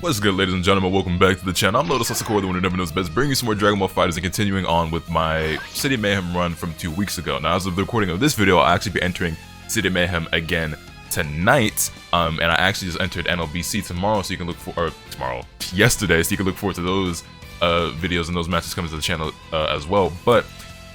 What's good, ladies and gentlemen? Welcome back to the channel. I'm LotusAsakura, the one who never knows best, bringing you some more Dragon Ball FighterZ and continuing on with my City of Mayhem run from 2 weeks ago. Now, as of the recording of this video, I'll actually be entering City of Mayhem again tonight, and I actually just entered NLBC tomorrow, so you can look for, yesterday, so you can look forward to those videos and those matches coming to the channel as well. But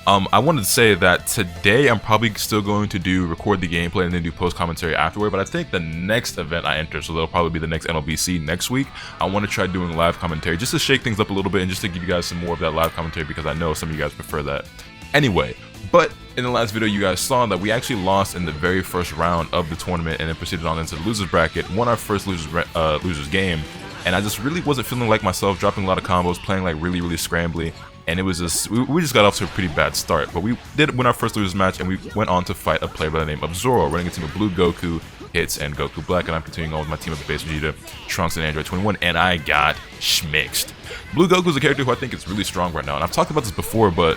I wanted to say that today I'm probably still going to record the gameplay and then do post commentary afterward, but I think the next event I enter, so that'll probably be the next NLBC next week, I want to try doing live commentary just to shake things up a little bit and just to give you guys some more of that live commentary because I know some of you guys prefer that. Anyway, but in the last video you guys saw that we actually lost in the very first round of the tournament and then proceeded on into the losers bracket, won our first losers game, and I just really wasn't feeling like myself, dropping a lot of combos, playing like really scrambly. And it was just, we just got off to a pretty bad start. But we did win our first losers match, and we went on to fight a player by the name of Zoro, running a team of Blue Goku, Hits, and Goku Black. And I'm continuing on with my team of Base Vegeta, Trunks, and Android 21, and I got schmixed. Blue Goku is a character who I think is really strong right now. And I've talked about this before, but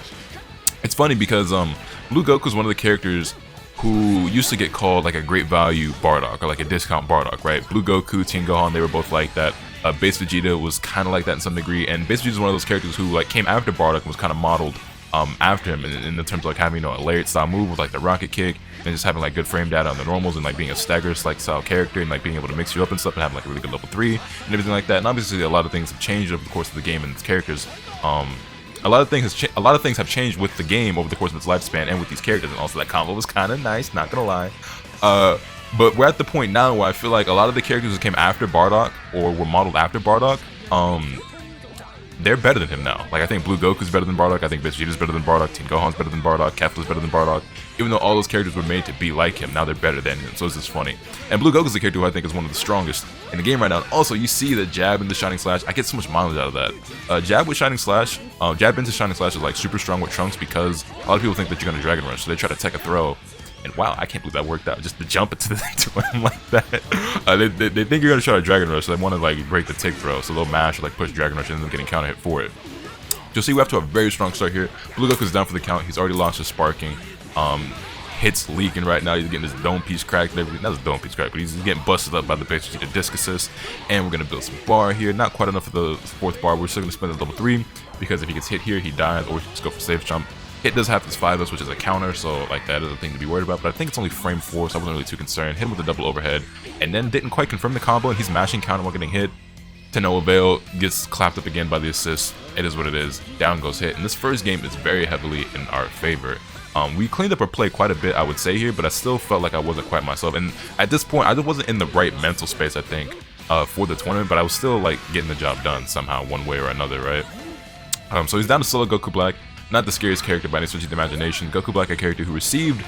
it's funny because Blue Goku is one of the characters who used to get called like a great value Bardock, or like a discount Bardock, right? Blue Goku, Teen Gohan, they were both like that. Base Vegeta was kind of like that in some degree, and Base Vegeta is one of those characters who like came after Bardock and was kind of modeled after him in the terms of like having, you know, a layered style move with like the rocket kick and just having like good frame data on the normals and like being a stagger like style character and like being able to mix you up and stuff and having like a really good level 3 and everything like that. And obviously a lot of things have changed over the course of the game and its characters. A lot of things have changed with the game over the course of its lifespan and with these characters, and also that combo was kind of nice, not gonna lie. But we're at the point now where I feel like a lot of the characters that came after Bardock or were modeled after Bardock, they're better than him now. Like I think Blue Goku's better than Bardock, I think Base Vegeta's better than Bardock, Teen Gohan's better than Bardock, Kefla's better than Bardock. Even though all those characters were made to be like him, now they're better than him, so it's just funny. And Blue Goku's a character who I think is one of the strongest in the game right now. And also, you see the jab into Shining Slash, I get so much mileage out of that. Jab with Shining Slash, jab into Shining Slash is like super strong with Trunks because a lot of people think that you're gonna Dragon Rush, so they try to tech a throw. And wow, I can't believe that worked out, just to jump into him like that. They think you're gonna try to Dragon Rush, so they want to like break the tick throw, so they'll mash or like push Dragon Rush and then getting counter hit for it. You'll see we have to a very strong start here. Blue Goku's down for the count, he's already launched his sparking. Hits leaking right now, he's getting his dome piece cracked and everything. Not his dome piece cracked, but he's getting busted up by the Base Vegeta disc assist. And we're gonna build some bar here, not quite enough for the fourth bar. We're still gonna spend the level 3 because if he gets hit here, he dies, or we just go for safe jump. Hit does have this 5S, which is a counter, so like that is a thing to be worried about, but I think it's only frame 4, so I wasn't really too concerned. Hit him with a double overhead, and then didn't quite confirm the combo, and he's mashing counter while getting hit. To no avail, gets clapped up again by the assist. It is what it is. Down goes hit, and this first game is very heavily in our favor. We cleaned up our play quite a bit, I would say here, but I still felt like I wasn't quite myself, and at this point, I just wasn't in the right mental space, I think, for the tournament, but I was still like getting the job done somehow, one way or another, right? So he's down to solo Goku Black. Not the scariest character by any stretch of the imagination. Goku Black, a character who received,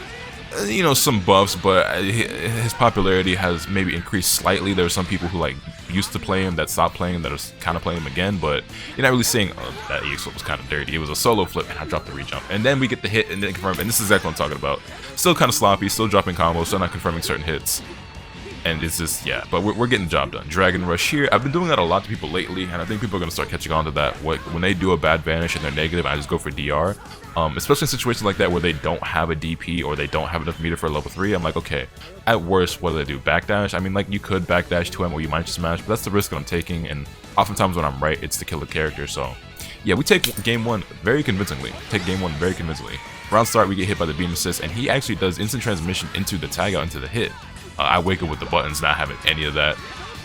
you know, some buffs, but his popularity has maybe increased slightly. There are some people who like used to play him that stopped playing him that are kind of playing him again, but you're not really saying, oh, that EX flip was kind of dirty. It was a solo flip, and I dropped the rejump. And then we get the hit and then confirm, and this is exactly what I'm talking about. Still kind of sloppy, still dropping combos, still not confirming certain hits. And it's just, yeah, but we're getting the job done. Dragon Rush here. I've been doing that a lot to people lately, and I think people are going to start catching on to that. When they do a bad vanish and they're negative, I just go for DR. Especially in situations like that where they don't have a DP or they don't have enough meter for a level 3, I'm like, okay, at worst, what do they do? Backdash? I mean, like, you could backdash to him or you might just smash, but that's the risk that I'm taking, and oftentimes when I'm right, it's to kill the character, so... Yeah, we take game 1 very convincingly. Round start, we get hit by the beam assist, and he actually does instant transmission into the tag out into the hit. I wake up with the buttons, not having any of that.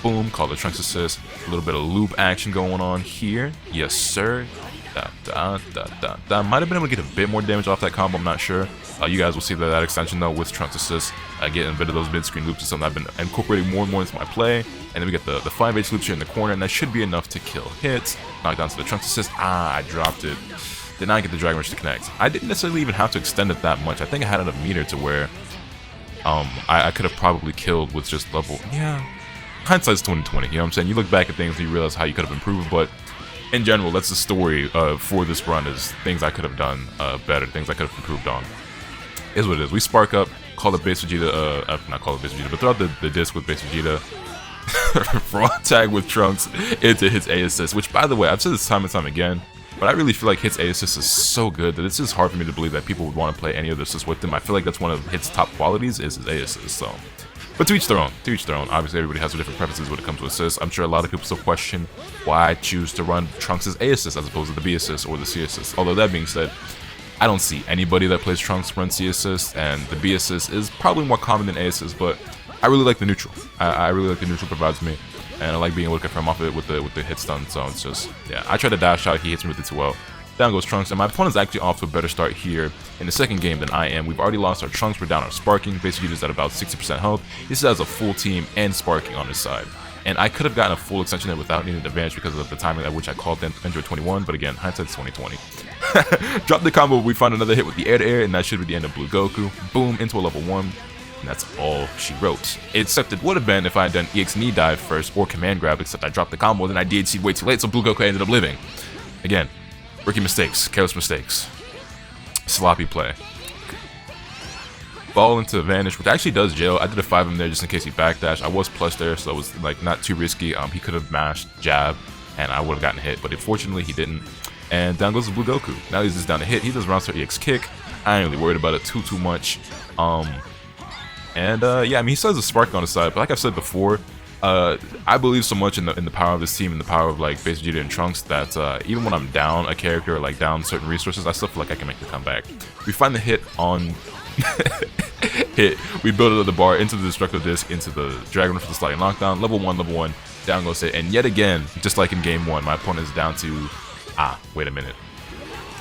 Boom, call the Trunks assist. A little bit of loop action going on here. Yes, sir. Might have been able to get a bit more damage off that combo, I'm not sure. You guys will see that extension though with Trunks assist. Getting a bit of those mid-screen loops is something I've been incorporating more and more into my play. And then we get the 5H loops here in the corner, and that should be enough to kill hits. Knock down to the Trunks assist. I dropped it. Did not get the Dragon Rush to connect. I didn't necessarily even have to extend it that much. I think I had enough meter to where I could have probably killed with just level, yeah, hindsight's 2020, you know what I'm saying? You look back at things and you realize how you could have improved, but in general, that's the story for this run, is things I could have done better, things I could have improved on. Is what it is. We spark up, call it Base Vegeta, not call it Base Vegeta, but throw out the disc with Base Vegeta, raw tag with Trunks into his A assist, which by the way, I've said this time and time again, but I really feel like Hit's A assist is so good that it's just hard for me to believe that people would want to play any other assist with him. I feel like that's one of Hit's top qualities is his A assist, so But to each their own. To each their own. Obviously, everybody has their different preferences when it comes to assists. I'm sure a lot of people still question why I choose to run Trunks' A assist as opposed to the B assist or the C assist. Although that being said, I don't see anybody that plays Trunks run C assist, and the B assist is probably more common than A assist, but I really like the neutral. I really like the neutral provides me, and I like being able to confirm off of it with the hit stun, so it's just, yeah. I try to dash out, he hits me with it too well. Down goes Trunks, and my opponent's actually off to a better start here in the second game than I am. We've already lost our Trunks, we're down our Sparking, basically just at about 60% health. This has a full team and Sparking on his side. And I could have gotten a full extension in without needing advantage because of the timing at which I called Android 21, but again, hindsight's 2020. Drop the combo, we find another hit with the air-to-air, and that should be the end of Blue Goku. Boom, into a level 1, and that's all she wrote. Except it would have been if I had done EX knee dive first or command grab, except I dropped the combo, then I DHC'd way too late, so Blue Goku ended up living. Again, rookie mistakes, careless mistakes, sloppy play. Ball into Vanish, which actually does jail. I did a 5 in there just in case he backdashed. I was plus there, so it was like not too risky. He could have mashed jab, and I would have gotten hit, but unfortunately he didn't. And down goes the Blue Goku. Now he's just down to hit. He does round start EX kick. I ain't really worried about it too much. Yeah, I mean he still has a spark on his side, but like I've said before, I believe so much in the power of this team and the power of like base Vegeta and Trunks that even when I'm down a character or like down certain resources, I still feel like I can make the comeback. We find the hit on hit. We build it at the bar into the destructive disc, into the Dragon for the sliding knockdown. Level 1, down goes it. And yet again, just like in game 1, my opponent is down to wait a minute.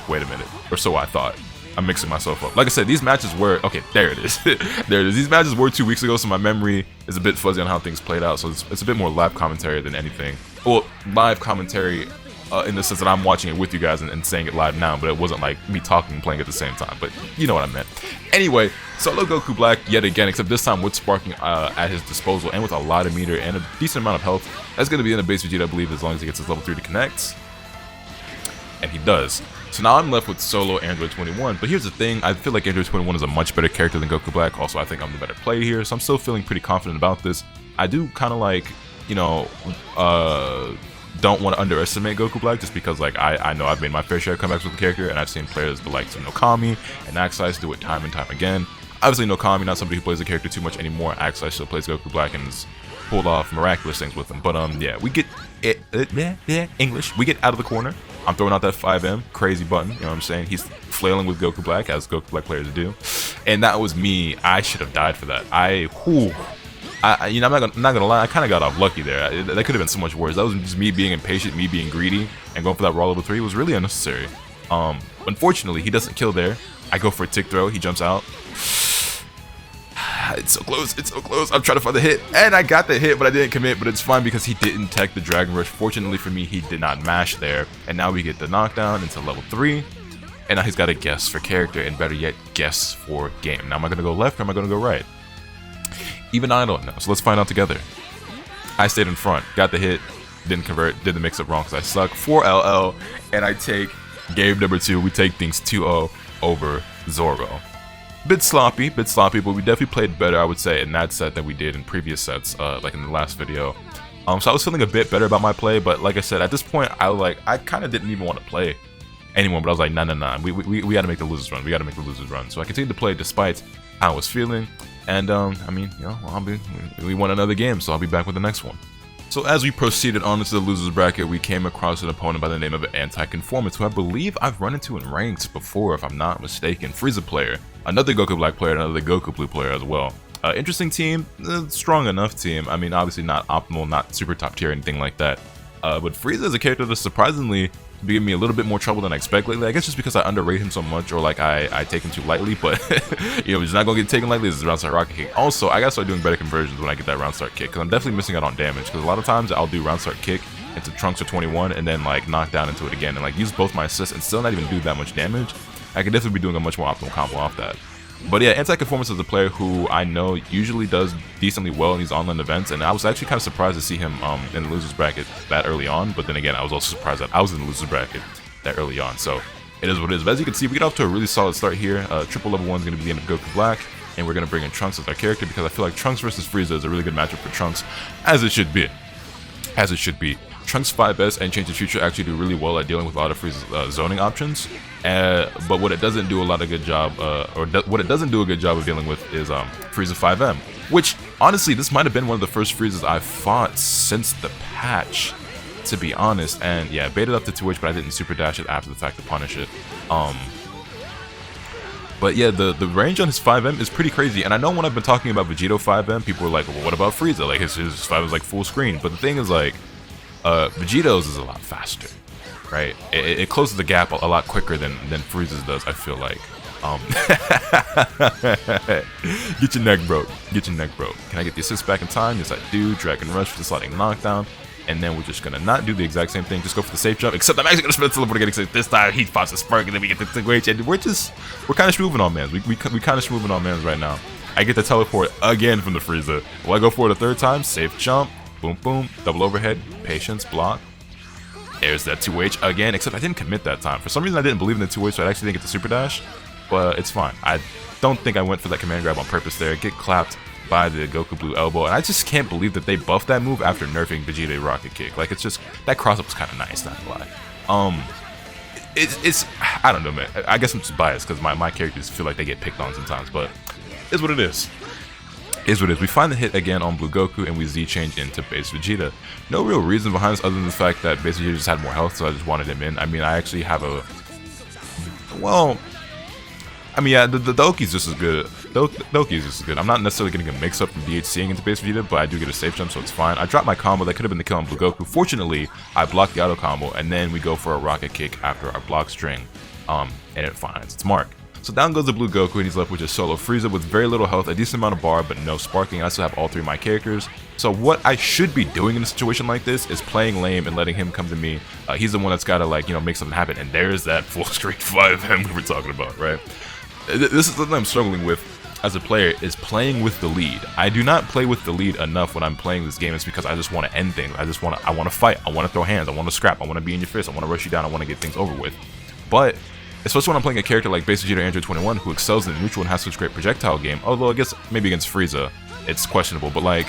Or so I thought. I'm mixing myself up. Like I said, these matches were okay. There it is. There it is. These matches were 2 weeks ago, so my memory is a bit fuzzy on how things played out. So it's a bit more live commentary than anything. Well, live commentary in the sense that I'm watching it with you guys and saying it live now, but it wasn't like me talking and playing at the same time. But you know what I meant. Anyway, Solo Goku Black yet again, except this time with Sparking at his disposal and with a lot of meter and a decent amount of health. That's going to be in the base Vegeta, I believe, as long as he gets his level 3 to connect. And he does. So now I'm left with Solo Android 21, but here's the thing, I feel like Android 21 is a much better character than Goku Black. Also, I think I'm the better player here, so I'm still feeling pretty confident about this. I do kind of like, you know, don't want to underestimate Goku Black just because like I know I've made my fair share of comebacks with the character, and I've seen players the likes of Nokami and Axice do it time and time again. Obviously Nokami, not somebody who plays the character too much anymore. Axice still plays Goku Black and has pulled off miraculous things with him. But yeah, we get English. We get out of the corner. I'm throwing out that 5M, crazy button, you know what I'm saying? He's flailing with Goku Black, as Goku Black players do. And that was me. I should have died for that. You know, I'm not gonna lie, I kind of got off lucky there. That could have been so much worse. That was just me being impatient, me being greedy, and going for that raw level 3 was really unnecessary. Unfortunately, he doesn't kill there. I go for a tick throw, he jumps out. It's so close, it's so close. I'm trying to find the hit, and I got the hit, but I didn't commit, but it's fine because he didn't tech the Dragon Rush. Fortunately for me, he did not mash there, and now we get the knockdown into level 3, and now he's got a guess for character, and better yet, guess for game. Now, am I going to go left, or am I going to go right? Even I don't know, so let's find out together. I stayed in front, got the hit, didn't convert, did the mix-up wrong because I suck. 4LL, and I take game number 2. We take things 2-0 over Zoro. Bit sloppy, but we definitely played better, I would say, in that set than we did in previous sets, like in the last video. So I was feeling a bit better about my play, but like I said, at this point, I kind of didn't even want to play anymore, but I was like, nah, we got to make the losers run. We got to make the losers run. So I continued to play despite how I was feeling, and I mean, you know, we won another game, so I'll be back with the next one. So as we proceeded on into the losers bracket, we came across an opponent by the name of Anti-Conformance, who I believe I've run into in ranks before, if I'm not mistaken. Frieza player, another Goku Black player, another Goku Blue player as well. Interesting team, strong enough team. I mean, obviously not optimal, not super top tier, anything like that. But Frieza is a character that surprisingly be giving me a little bit more trouble than I expect lately. I guess just because I underrate him so much, or like I take him too lightly, but you know, he's not gonna get taken lightly. This is round start rocket kick. Also, I gotta start doing better conversions when I get that round start kick, because I'm definitely missing out on damage, because a lot of times I'll do round start kick into Trunks or 21 and then like knock down into it again and like use both my assists and still not even do that much damage. I could definitely be doing a much more optimal combo off that. But yeah, Anti-Conformance is a player who I know usually does decently well in these online events, and I was actually kind of surprised to see him in the losers bracket that early on, but then again, I was also surprised that I was in the losers bracket that early on, so it is what it is. But as you can see, we get off to a really solid start here. Triple level 1 is going to be the end of Goku Black, and we're going to bring in Trunks as our character, because I feel like Trunks versus Frieza is a really good matchup for Trunks, as it should be. Trunks 5S and Change the Future actually do really well at dealing with a lot of Frieza's zoning options. But what it doesn't do a lot of good job, what it doesn't do a good job of dealing with is Frieza 5M. Which, honestly, this might have been one of the first Friezas I've fought since the patch, to be honest. And yeah, baited up to 2H, but I didn't super dash it after the fact to punish it. But yeah, the range on his 5M is pretty crazy. And I know when I've been talking about Vegito 5M, people were like, well, what about Frieza? Like, his 5 is like full screen. But the thing is, like, Vegito's is a lot faster, right? It closes the gap a lot quicker than Frieza's does, I feel like. Get your neck broke. Get your neck broke. Can I get the assist back in time? Yes, I do. Dragon Rush for the sliding knockdown. And then we're just gonna not do the exact same thing, just go for the safe jump, except I'm actually gonna spend teleport again, except this time he pops a spark and then we get the H, and we're kind of schmooving on mans. We kind of schmooving on mans right now. I get the teleport again from the Frieza. Will I go for it a third time? Safe jump, boom boom, double overhead, patience, block. There's that 2H again, except I didn't commit that time. For some reason I didn't believe in the 2H, so I actually didn't get the super dash, but it's fine. I don't think I went for that command grab on purpose there. Get clapped by the Goku Blue Elbow, and I just can't believe that they buffed that move after nerfing Vegeta Rocket Kick. Like, it's just, that cross-up was kind of nice, not gonna lie. It's I don't know, man. I guess I'm just biased because my characters feel like they get picked on sometimes, but it's what it is. Is what it is. We find the hit again on Blue Goku, and we Z-change into base Vegeta. No real reason behind this other than the fact that base Vegeta just had more health, so I just wanted him in. I mean, I actually have a, well, I mean, yeah, the Doki's just as good. Doki's just as good. I'm not necessarily getting a mix-up from DHCing into base Vegeta, but I do get a safe jump, so it's fine. I dropped my combo. That could have been the kill on Blue Goku. Fortunately, I blocked the auto combo, and then we go for a rocket kick after our block string, and it finds its mark. So down goes the Blue Goku, and he's left with just solo Frieza with very little health, a decent amount of bar, but no sparking. I still have all three of my characters. So what I should be doing in a situation like this is playing lame and letting him come to me. He's the one that's got to, like, you know, make something happen, and there's that full screen 5M we were talking about, right? This is something I'm struggling with as a player, is playing with the lead. I do not play with the lead enough when I'm playing this game. It's because I just want to end things. I want to fight. I want to throw hands. I want to scrap. I want to be in your face. I want to rush you down. I want to get things over with. But especially when I'm playing a character like Base Vegeta Android 21 who excels in the neutral and has such great projectile game, although I guess maybe against Frieza it's questionable, but like,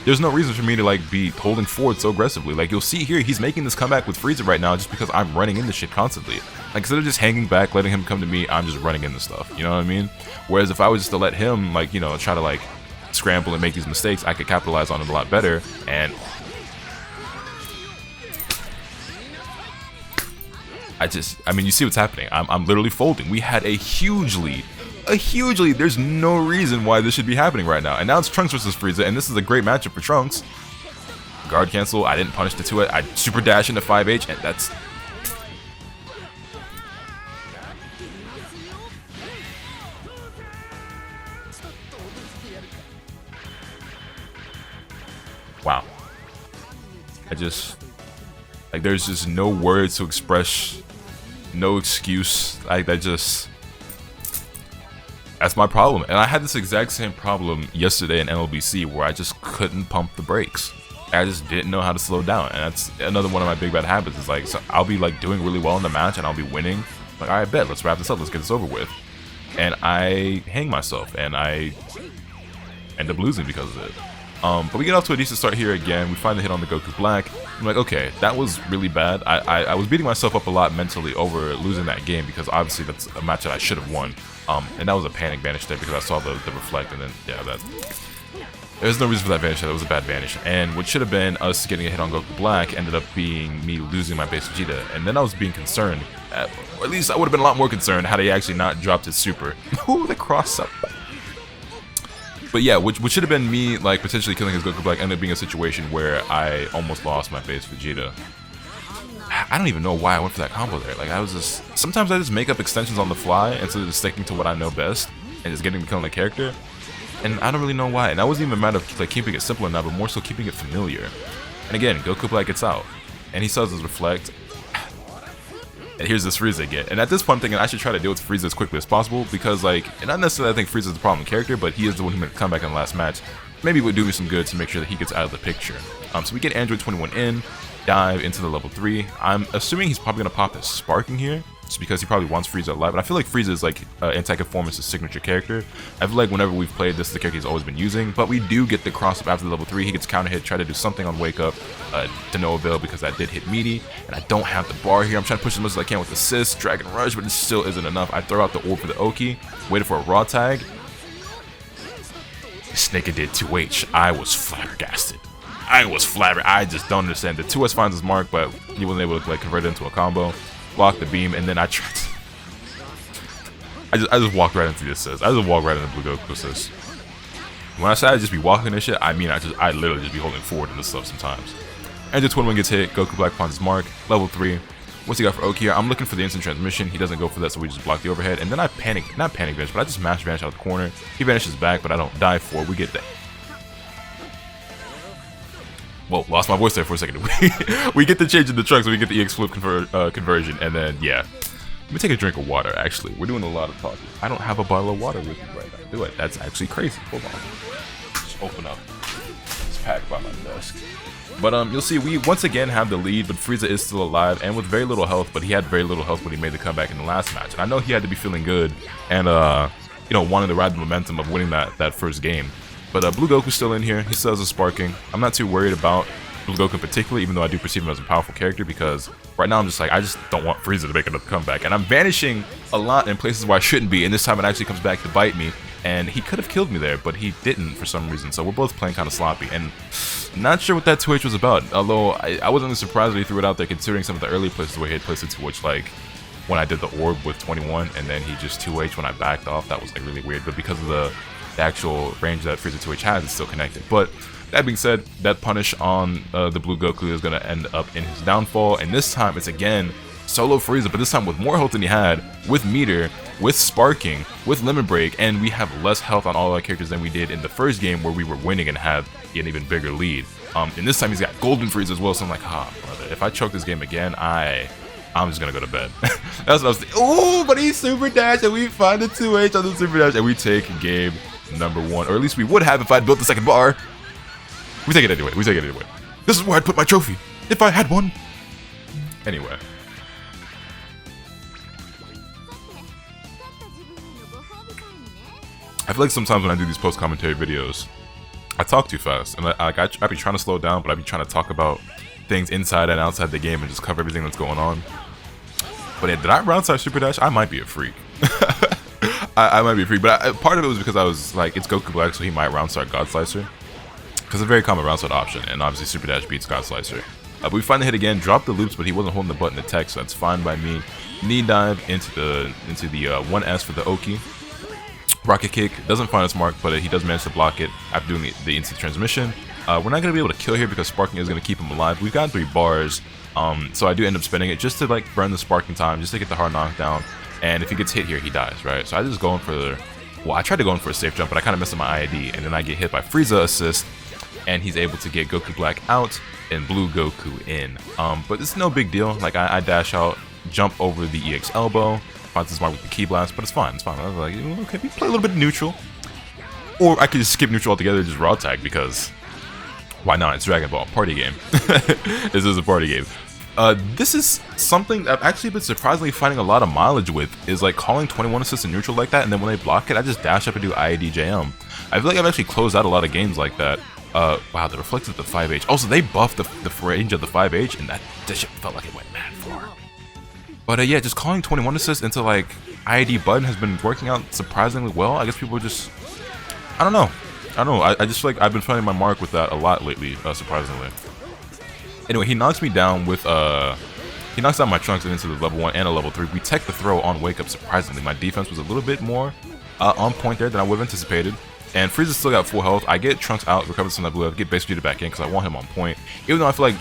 there's no reason for me to like be holding forward so aggressively. Like, you'll see here, he's making this comeback with Frieza right now just because I'm running into shit constantly. Like, instead of just hanging back, letting him come to me, I'm just running into stuff, you know what I mean? Whereas if I was just to let him, like, you know, try to like scramble and make these mistakes, I could capitalize on it a lot better. And I mean, you see what's happening. I'm literally folding. We had a huge lead. A huge lead. There's no reason why this should be happening right now. And now it's Trunks versus Frieza, and this is a great matchup for Trunks. Guard cancel. I didn't punish the 2-hit. I super dash into 5H, and that's... Wow. I just... like, there's just no words to express, no excuse. That's my problem. And I had this exact same problem yesterday in MLBC where I just couldn't pump the brakes. I just didn't know how to slow down. And that's another one of my big bad habits, is like, so I'll be like doing really well in the match and I'll be winning. Like, all right, bet, let's wrap this up, let's get this over with. And I hang myself and I end up losing because of it. But we get off to a decent start here again. We find the hit on the Goku Black. I'm like, okay, that was really bad. I was beating myself up a lot mentally over losing that game because obviously that's a match that I should have won. And that was a panic vanish there because I saw the reflect, and then, yeah, there's no reason for that vanish. That was a bad vanish. And what should have been us getting a hit on Goku Black ended up being me losing my base Vegeta. And then I was being concerned, or at least I would have been a lot more concerned had he actually not dropped his super. Ooh, the cross up. But yeah, which should have been me, like, potentially killing his Goku Black, ended up being a situation where I almost lost my base Vegeta. I don't even know why I went for that combo there. Like, sometimes I just make up extensions on the fly instead of just sticking to what I know best and just getting to killing the character. And I don't really know why. And that wasn't even a matter of like keeping it simple enough, but more so keeping it familiar. And again, Goku Black gets out, and he sells his reflect. And here's this Frieza again. And at this point, I'm thinking I should try to deal with Frieza as quickly as possible because, like, and not necessarily I think Frieza's the problem character, but he is the one who made a comeback in the last match. Maybe it would do me some good to make sure that he gets out of the picture. So we get Android 21 in, dive into the level 3. I'm assuming he's probably going to pop his sparking here. just because he probably wants Frieza alive. But I feel like Frieza is like Anti-Conformance's signature character. I feel like whenever we've played, this is the character he's always been using. But we do get the cross up after the level 3. He gets counter hit, try to do something on Wake Up, to no avail because that did hit meaty. And I don't have the bar here. I'm trying to push as much as I can with assist, Dragon Rush, but it still isn't enough. I throw out the orb for the Oki, waited for a raw tag. Snake did 2H. I was flabbergasted. I just don't understand. The 2S finds his mark, but he wasn't able to like convert it into a combo. Block the beam, and then I tried to... I just walked right into the assist. I just walked right into Blue Goku assist. When I say I just be walking this shit, I mean I literally just be holding forward in this stuff sometimes. And the 21 gets hit, Goku Black finds his mark, level 3. What's he got for Oki here? I'm looking for the instant transmission. He doesn't go for that, so we just block the overhead. And then I not panic vanish, but I just mash vanish out the corner. He vanishes back, but I don't die for it. We get that. Well, lost my voice there for a second. We get the change in the trunk, so we get the EX flip conversion, and then, yeah. Let me take a drink of water, actually. We're doing a lot of talking. I don't have a bottle of water with me right now. Do it. That's actually crazy. Hold on. Just open up. It's packed by my desk. But you'll see, we once again have the lead, but Frieza is still alive, and with very little health, but he had very little health when he made the comeback in the last match. And I know he had to be feeling good, and, you know, wanting to ride the momentum of winning that first game. But Blue Goku's still in here. He still has a sparking. I'm not too worried about Blue Goku in particular, even though I do perceive him as a powerful character, because right now I'm just like, I just don't want Frieza to make another comeback. And I'm vanishing a lot in places where I shouldn't be, and this time it actually comes back to bite me. And he could have killed me there, but he didn't for some reason. So we're both playing kind of sloppy. And not sure what that 2H was about. Although I wasn't surprised that he threw it out there, considering some of the early places where he had placed a 2H, like when I did the orb with 21, and then he just 2H when I backed off. That was like really weird. But because of the actual range that Frieza 2H has, it's still connected. But that being said, that punish on the Blue Goku is going to end up in his downfall. And this time it's again solo Frieza, but this time with more health than he had, with meter, with sparking, with limit break, and we have less health on all our characters than we did in the first game where we were winning and had an even bigger lead. And this time he's got Golden Frieza as well, so I'm like, brother, if I choke this game again, I'm just gonna go to bed. That's what I was thinking. Oh, but he super dash, and we find the 2H on the super dash, and we take game number 1, or at least we would have if I'd built the second bar. We take it anyway. This is where I'd put my trophy if I had one. Anyway. I feel like sometimes when I do these post-commentary videos, I talk too fast, and I be trying to slow down, but I be trying to talk about things inside and outside the game and just cover everything that's going on. But did I round side super dash? I might be a freak. I might be a freak, but part of it was because I was like, it's Goku Black, so he might round start God Slicer, because it's a very common round start option, and obviously super dash beats God Slicer. But we find the hit again, drop the loops, but he wasn't holding the button to tech, so that's fine by me. Knee dive into the 1S for the Oki. Rocket kick doesn't find its mark, but he does manage to block it after doing the instant transmission. We're not going to be able to kill here because sparking is going to keep him alive. We've got 3 bars, so I do end up spending it just to like burn the sparking time, just to get the hard knockdown. And if he gets hit here, he dies, right? So I just go in for I tried to go in for a safe jump, but I kind of messed up my IID, and then I get hit by Frieza assist, and he's able to get Goku Black out and Blue Goku in. But it's no big deal. Like I dash out, jump over the EX elbow, finds his mark with the Ki Blast, but it's fine. I was like, okay, we play a little bit of neutral, or I could just skip neutral altogether and just raw tag, because why not? It's Dragon Ball, party game. This is a party game. This is something I've actually been surprisingly finding a lot of mileage with, is like calling 21 assists in neutral like that, and then when they block it, I just dash up and do IADJM. I feel like I've actually closed out a lot of games like that. Wow, the reflected the 5H. Also, they buffed the range of the 5H, and that shit felt like it went mad far. But yeah, just calling 21 assists into like IAD button has been working out surprisingly well. I guess people are just, I don't know. I just feel like I've been finding my mark with that a lot lately, surprisingly. Anyway, he knocks me down with he knocks out my Trunks into the level 1 and a level 3. We tech the throw on Wake Up surprisingly. My defense was a little bit more on point there than I would have anticipated. And Frieza still got full health. I get Trunks out, recover some of that blue, get Base Vegeta back in because I want him on point. Even though I feel like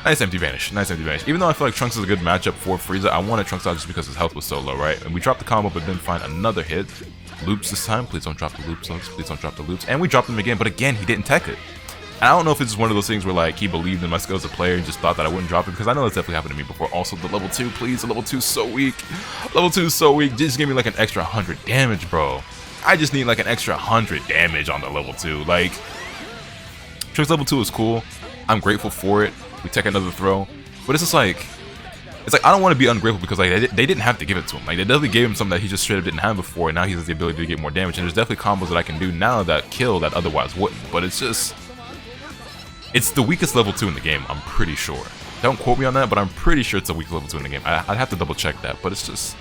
nice empty vanish. Even though I feel like Trunks is a good matchup for Frieza, I wanted Trunks out just because his health was so low, right? And we dropped the combo, but then find another hit. Loops this time. Please don't drop the loops. Please don't drop the loops. And we dropped them again, but again, he didn't tech it. And I don't know if it's just one of those things where like he believed in my skill as a player and just thought that I wouldn't drop it, because I know that's definitely happened to me before. Also, the level 2, please. The level 2 is so weak. Level 2 is so weak. Just give me like an extra 100 damage, bro. I just need like an extra 100 damage on the level 2. Like, Trunks level 2 is cool. I'm grateful for it. We take another throw. But it's just like, it's like I don't want to be ungrateful because like they didn't have to give it to him. Like they definitely gave him something that he just straight up didn't have before, and now he has the ability to get more damage. And there's definitely combos that I can do now that kill that otherwise wouldn't. But it's just, it's the weakest level 2 in the game. I'm pretty sure. Don't quote me on that, but I'm pretty sure it's the weakest level 2 in the game. I'd have to double check that, but it's just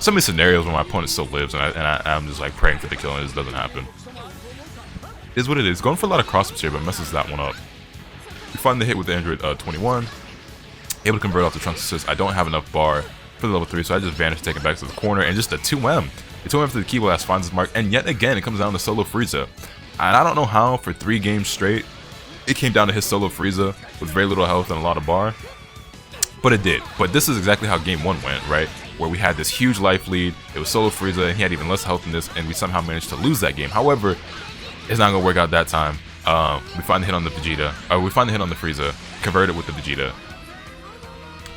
so many scenarios where my opponent still lives, and I'm just like praying for the kill, and it just doesn't happen. It is what it is. Going for a lot of cross-ups here, but messes that one up. We find the hit with the Android 21. Able to convert off the Trunks assist. I don't have enough bar for the level 3, so I just vanish, take it back to the corner, and just a 2M. The 2M to the key blast finds its mark, and yet again, it comes down to solo Frieza. And I don't know how, for 3 games straight, it came down to his solo Frieza with very little health and a lot of bar. But it did. But this is exactly how game 1 went, right? Where we had this huge life lead, it was solo Frieza, and he had even less health in this, and we somehow managed to lose that game. However, it's not going to work out that time. We find the hit on the Vegeta, we find the hit on the Frieza, convert it with the Vegeta.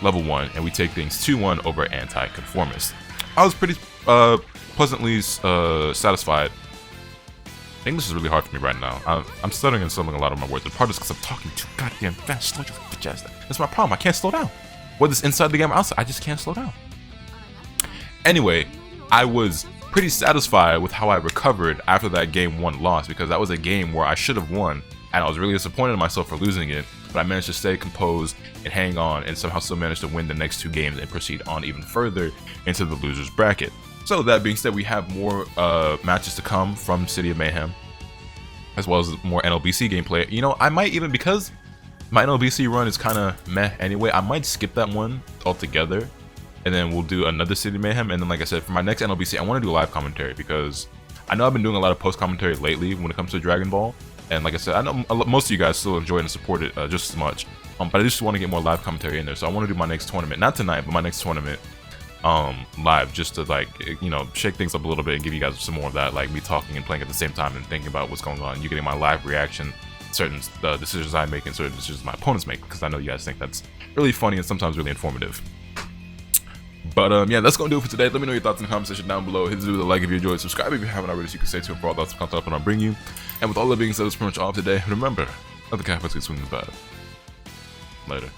Level 1, and we take things 2-1 over Anti-Conformance. I was pretty pleasantly satisfied. English is really hard for me right now. I'm stuttering and stumbling a lot of my words. The part is because I'm talking too goddamn fast. Slow your bitch ass down. That's my problem. I can't slow down. Whether it's inside the game or outside, I just can't slow down. Anyway, I was pretty satisfied with how I recovered after that game 1 loss, because that was a game where I should have won, and I was really disappointed in myself for losing it. But I managed to stay composed and hang on, and somehow still managed to win the next 2 games and proceed on even further into the losers bracket. So that being said, we have more matches to come from City of Mayhem, as well as more NLBC gameplay. You know, I might even, because my NLBC run is kind of meh anyway, I might skip that one altogether, and then we'll do another City of Mayhem. And then, like I said, for my next NLBC, I want to do live commentary, because I know I've been doing a lot of post commentary lately when it comes to Dragon Ball. And like I said, I know most of you guys still enjoy and support it just as much. But I just want to get more live commentary in there. So I want to do my next tournament, not tonight, but my next tournament live, just to, like, you know, shake things up a little bit and give you guys some more of that, like me talking and playing at the same time and thinking about what's going on. You getting my live reaction, certain decisions I make and certain decisions my opponents make, because I know you guys think that's really funny and sometimes really informative. But yeah, that's gonna do it for today. Let me know your thoughts in the comment section down below. Hit the video with a like if you enjoyed. Subscribe if you haven't already, so you can stay tuned for all the content up and I'll bring you. And with all that being said, that's pretty much all today. Remember, let the cat swing the bad. Later.